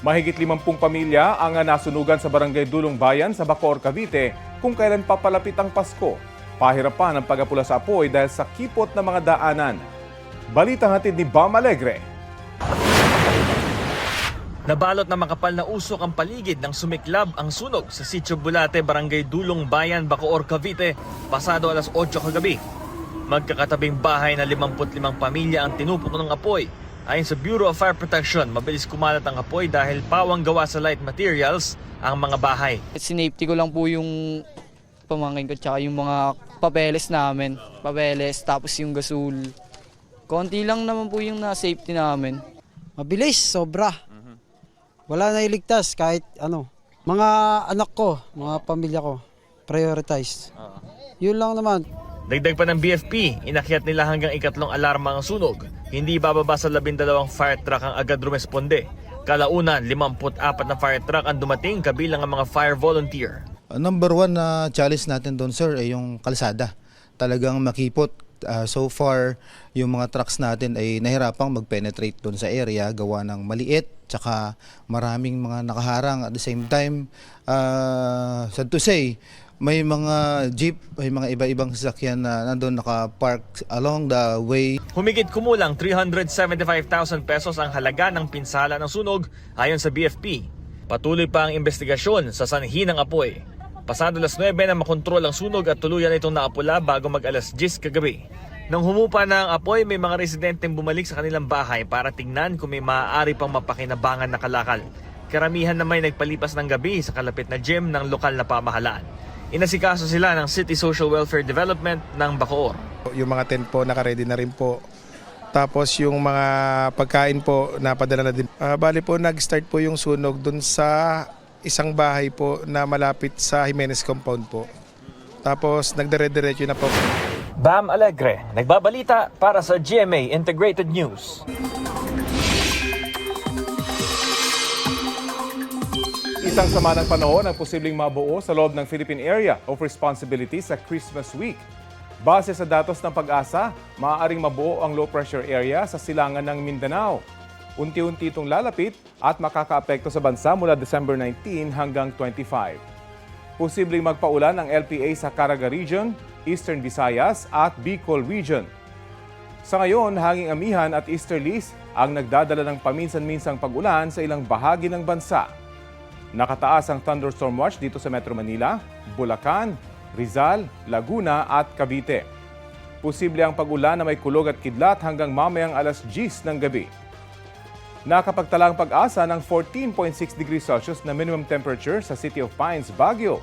Mahigit 50 pamilya ang nasunugan sa Barangay Dulong Bayan sa Bacoor, Cavite kung kailan papalapit ang Pasko. Pahirapan ang pag-apula sa apoy dahil sa kipot na mga daanan. Balitang hatid ni Bam Alegre. Nabalot na makapal na usok ang paligid ng sumiklab ang sunog sa Sitio Bulate, Barangay Dulong Bayan, Bacoor, Cavite, pasado alas 8 kagabi. Magkakatabing bahay na 55 pamilya ang tinupok ng apoy. Ayon sa Bureau of Fire Protection, mabilis kumalat ang apoy dahil pawang gawa sa light materials ang mga bahay. Sinafety ko lang po yung pamangkin ko tsaka yung mga papeles namin. Papeles tapos yung gasol. Konti lang naman po yung na-safety namin. Mabilis, sobra. Wala na iligtas kahit ano. Mga anak ko, mga pamilya ko, prioritize. Yun lang naman. Dagdag pa ng BFP, inakyat nila hanggang ikatlong alarma ang sunog. Hindi bababa sa 12 fire truck ang agad rumesponde. Kalaunan, 54 na fire truck ang dumating kabilang ang mga fire volunteer. Number one na challenge natin doon, sir, ay yung kalsada. Talagang makipot. So far, yung mga trucks natin ay nahirapang mag-penetrate doon sa area, gawa ng maliit, tsaka maraming mga nakaharang. At the same time, sad to say, may mga jeep, may mga iba-ibang sasakyan na nandun naka-park along the way. Humigit kumulang 375,000 pesos ang halaga ng pinsala ng sunog ayon sa BFP. Patuloy pa ang investigasyon sa sanhi ng apoy. Pasado alas 9 na makontrol ang sunog at tuluyan itong naapula bago mag alas 10 kagabi. Nang humupa na ang apoy, may mga residenteng bumalik sa kanilang bahay para tingnan kung may maaari pang mapakinabangan na kalakal. Karamihan na may nagpalipas ng gabi sa kalapit na gym ng lokal na pamahalaan. Inasikaso sila ng City Social Welfare Development ng Bacoor. Yung mga tent po naka-ready na rin po. Tapos yung mga pagkain po napadala na din. Bali po nag-start po yung sunog dun sa isang bahay po na malapit sa Jimenez Compound po. Tapos nagdire-diretso na po. Bam Alegre, nagbabalita para sa GMA Integrated News. Isang sama ng panahon ang posibleng mabuo sa loob ng Philippine Area of Responsibility sa Christmas Week. Base sa datos ng Pag-asa, maaaring mabuo ang low pressure area sa silangan ng Mindanao. Unti-unti itong lalapit at makakaapekto sa bansa mula December 19 hanggang 25. Posibleng magpaulan ang LPA sa Caraga Region, Eastern Visayas at Bicol Region. Sa ngayon, hanging amihan at easterlies ang nagdadala ng paminsan-minsang pag-ulan sa ilang bahagi ng bansa. Nakataas ang thunderstorm watch dito sa Metro Manila, Bulacan, Rizal, Laguna at Cavite. Posible ang pag-ulan na may kulog at kidlat hanggang mamayang alas 10 ng gabi. Nakapagtala ang Pag-asa ng 14.6 degrees Celsius na minimum temperature sa City of Pines, Baguio,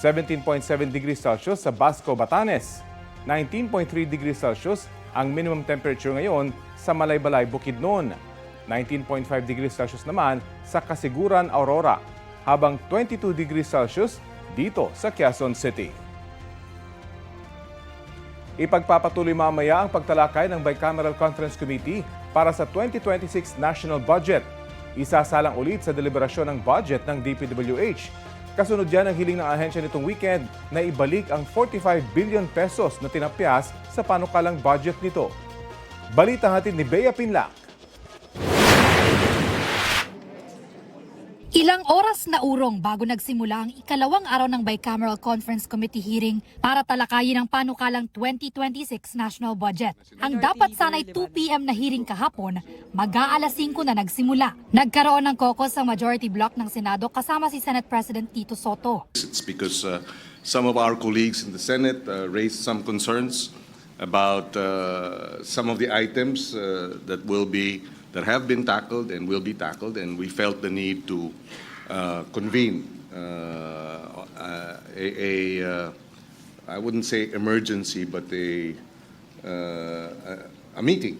17.7 degrees Celsius sa Basco, Batanes, 19.3 degrees Celsius ang minimum temperature ngayon sa Malaybalay, Bukidnon, 19.5 degrees Celsius naman sa Kasiguran, Aurora, habang 22 degrees Celsius dito sa Quezon City. Ipagpapatuloy mamaya ang pagtalakay ng Bicameral Conference Committee para sa 2026 National Budget. Isasalang ulit sa deliberasyon ng budget ng DPWH. Kasunod yan ang hiling ng ahensya nitong weekend na ibalik ang 45 billion pesos na tinapyas sa panukalang budget nito. Balita hatid ni Bea Pinlac. Ilang oras na urong bago nagsimula ang ikalawang araw ng Bicameral Conference Committee hearing para talakayin ang panukalang 2026 National Budget. Ang dapat sana'y 2 p.m. na hearing kahapon, mag-aalas 5 na nagsimula. Nagkaroon ng caucus ang majority block ng Senado kasama si Senate President Tito Soto. It's because some of our colleagues in the Senate raised some concerns about some of the items that have been tackled and will be tackled, and we felt the need to convene I wouldn't say emergency, but a meeting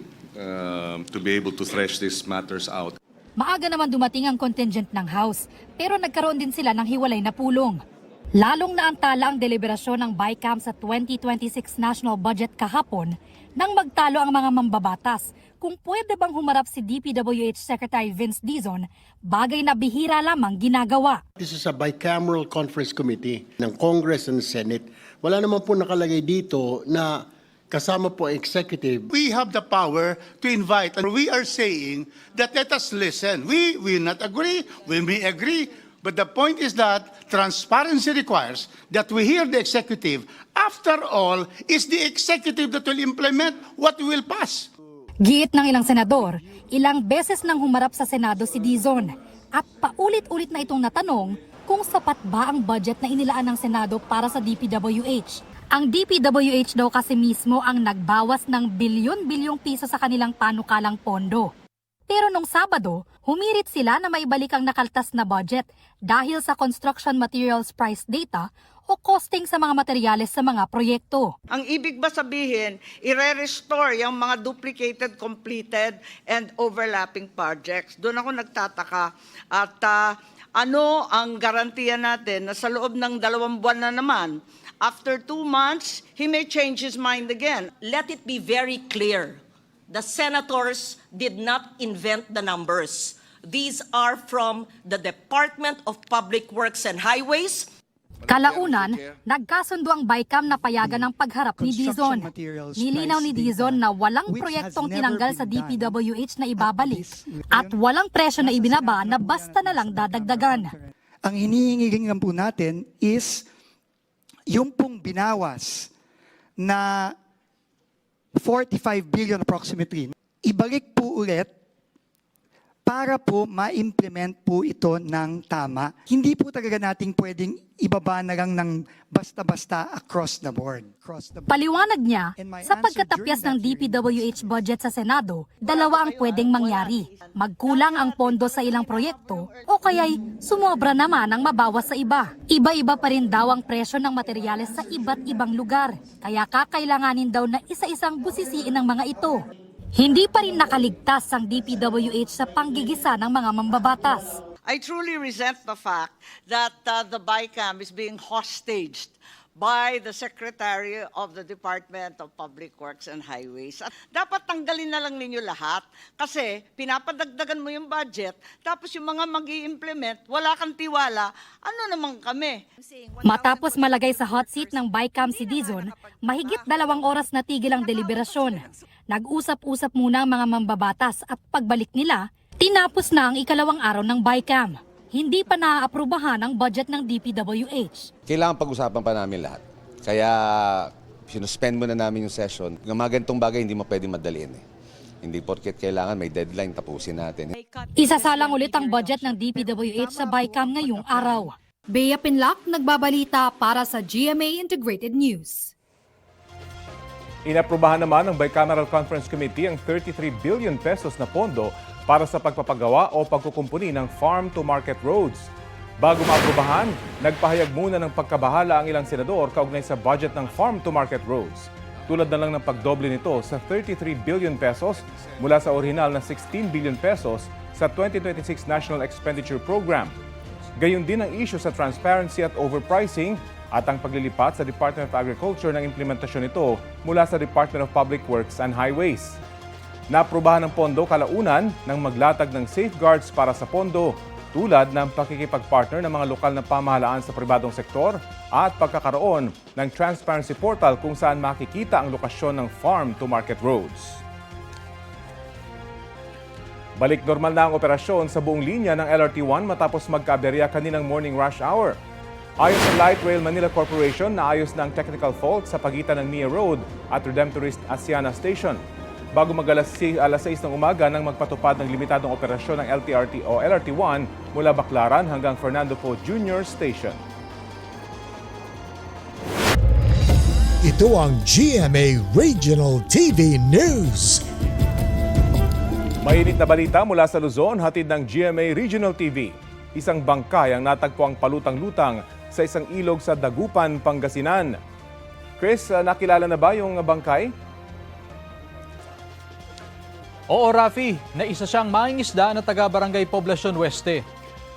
to be able to thresh these matters out. Maaga naman dumating ang contingent ng House, pero nagkaroon din sila ng hiwalay na pulong. Lalong naantala ang deliberasyon ng BICAM sa 2026 National Budget kahapon nang magtalo ang mga mambabatas kung pwede bang humarap si DPWH Secretary Vince Dizon, bagay na bihira lamang ginagawa. This is a bicameral conference committee ng Congress and Senate. Wala naman po nakalagay dito na kasama po executive, we have the power to invite. And we are saying that let us listen. We will not agree, we may agree, but the point is that transparency requires that we hear the executive. After all, it's the executive that will implement what we will pass. Giit ng ilang senador, ilang beses nang humarap sa Senado si Dizon at paulit-ulit na itong natanong kung sapat ba ang budget na inilaan ng Senado para sa DPWH. Ang DPWH daw kasi mismo ang nagbawas ng bilyon-bilyong piso sa kanilang panukalang pondo. Pero nung Sabado, humirit sila na maibalik ang nakaltas na budget dahil sa construction materials price data o costing sa mga materyales sa mga proyekto. Ang ibig ba sabihin, i-restore yung mga duplicated, completed, and overlapping projects? Doon ako nagtataka. At ano ang garantiya natin na sa loob ng 2 buwan na naman, after 2 months, he may change his mind again. Let it be very clear. The senators did not invent the numbers. These are from the Department of Public Works and Highways. Kalaunan, nagkasundo ang BICAM na payagan ng pagharap ni Dizon. Nilinaw ni Dizon na walang proyektong tinanggal sa DPWH na ibabalik at walang presyo na ibinaba na basta na lang dadagdagan. Ang hinihingi lang po natin is yung pong binawas na 45 billion approximately, ibalik po ulit para po ma-implement po ito ng tama. Hindi po talaga natin pwedeng ibaba na lang ng basta-basta across the board. Paliwanag niya, sa pagkatapyas ng DPWH budget sa Senado, 2 ang pwedeng mangyari. Magkulang ang pondo sa ilang proyekto o kaya'y sumobra naman ang mabawas sa iba. Iba-iba pa rin daw ang presyo ng materyales sa iba't ibang lugar. Kaya kakailanganin daw na isa-isang busisiin ng mga ito. Hindi pa rin nakaligtas ang DPWH sa panggigisa ng mga mambabatas. I truly resent the fact that the BICAM is being hostaged by the Secretary of the Department of Public Works and Highways. At dapat tanggalin na lang ninyo lahat kasi pinapadagdagan mo yung budget tapos yung mga mag-i-implement, wala kang tiwala, ano naman kami? Matapos malagay sa hot seat ng BICAM si Dizon, mahigit 2 oras na tigil ang deliberasyon. Nag-usap-usap muna ang mga mambabatas at pagbalik nila, tinapos na ang 2nd araw ng BICAM. Hindi pa naaaprubahan ang budget ng DPWH. Kailangan pag-usapan pa namin lahat. Kaya sinuspend muna namin yung session. Yung mga ganitong bagay hindi mo pwede madaliin. Hindi porket kailangan may deadline, tapusin natin. Isasalang ulit ang budget ng DPWH sa BICAM ngayong araw. Bea Pinlac, nagbabalita para sa GMA Integrated News. Inaprubahan naman ng Bicameral Conference Committee ang 33 billion pesos na pondo para sa pagpapagawa o pagkukumpuni ng farm-to-market roads. Bago maaprubahan, nagpahayag muna ng pagkabahala ang ilang senador kaugnay sa budget ng farm-to-market roads. Tulad na lang ng pagdoble nito sa 33 billion pesos mula sa orihinal na 16 billion pesos sa 2026 National Expenditure Program. Gayon din ang issue sa transparency at overpricing at ang paglilipat sa Department of Agriculture ng implementasyon nito mula sa Department of Public Works and Highways. Naaprubahan ng pondo kalaunan ng maglatag ng safeguards para sa pondo tulad ng pakikipagpartner ng mga lokal na pamahalaan sa pribadong sektor at pagkakaroon ng transparency portal kung saan makikita ang lokasyon ng farm-to-market roads. Balik normal na ang operasyon sa buong linya ng LRT1 matapos magkaaberya kaninang morning rush hour. Ayon sa Light Rail Manila Corporation, naayos na ang technical fault sa pagitan ng Mia Road at Redemptorist Asiana Station. Bago alas 6 ng umaga nang magpatupad ng limitadong operasyon ng LTRT o LRT1 mula Baclaran hanggang Fernando Poe Jr. Station. Ito ang GMA Regional TV News. Mainit na balita mula sa Luzon, hatid ng GMA Regional TV. Isang bangkay ang natagpuang palutang-lutang sa isang ilog sa Dagupan, Pangasinan. Chris, nakilala na ba yung bangkay? Oo, Rafi, na isa siyang mangingisda na taga-barangay Poblacion Oeste.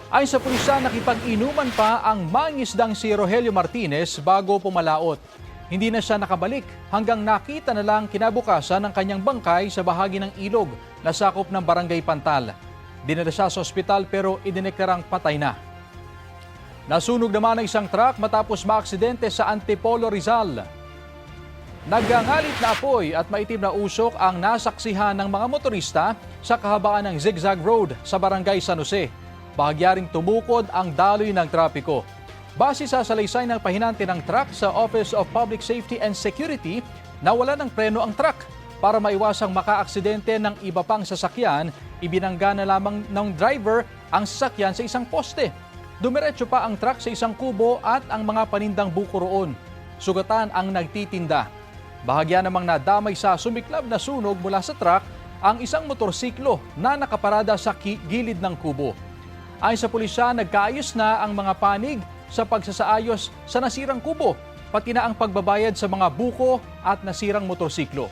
Ayon sa pulisya, nakipag-inuman pa ang mangingisdang si Rogelio Martinez bago pumalaot. Hindi na siya nakabalik hanggang nakita na lang kinabukasan ng kanyang bangkay sa bahagi ng ilog na sakop ng barangay Pantal. Dinala siya sa ospital pero idineklarang patay na. Nasunog naman ang isang truck matapos maaksidente sa Antipolo, Rizal. Nagangalit na apoy at maitim na usok ang nasaksihan ng mga motorista sa kahabaan ng Zigzag Road sa Barangay San Jose. Bahagyaring tumukod ang daloy ng trapiko. Base sa salaysay ng pahinante ng truck sa Office of Public Safety and Security, nawala ng preno ang truck. Para maiwasang makaaksidente ng iba pang sasakyan, ibinangga na lamang ng driver ang sasakyan sa isang poste. Dumiretso pa ang truck sa isang kubo at ang mga panindang buko roon. Sugatan ang nagtitinda. Bahagya namang nadamay sa sumiklab na sunog mula sa truck ang isang motorsiklo na nakaparada sa gilid ng kubo. Ayon sa pulisya, nagkaayos na ang mga panig sa pagsasaayos sa nasirang kubo, pati na ang pagbabayad sa mga buko at nasirang motorsiklo.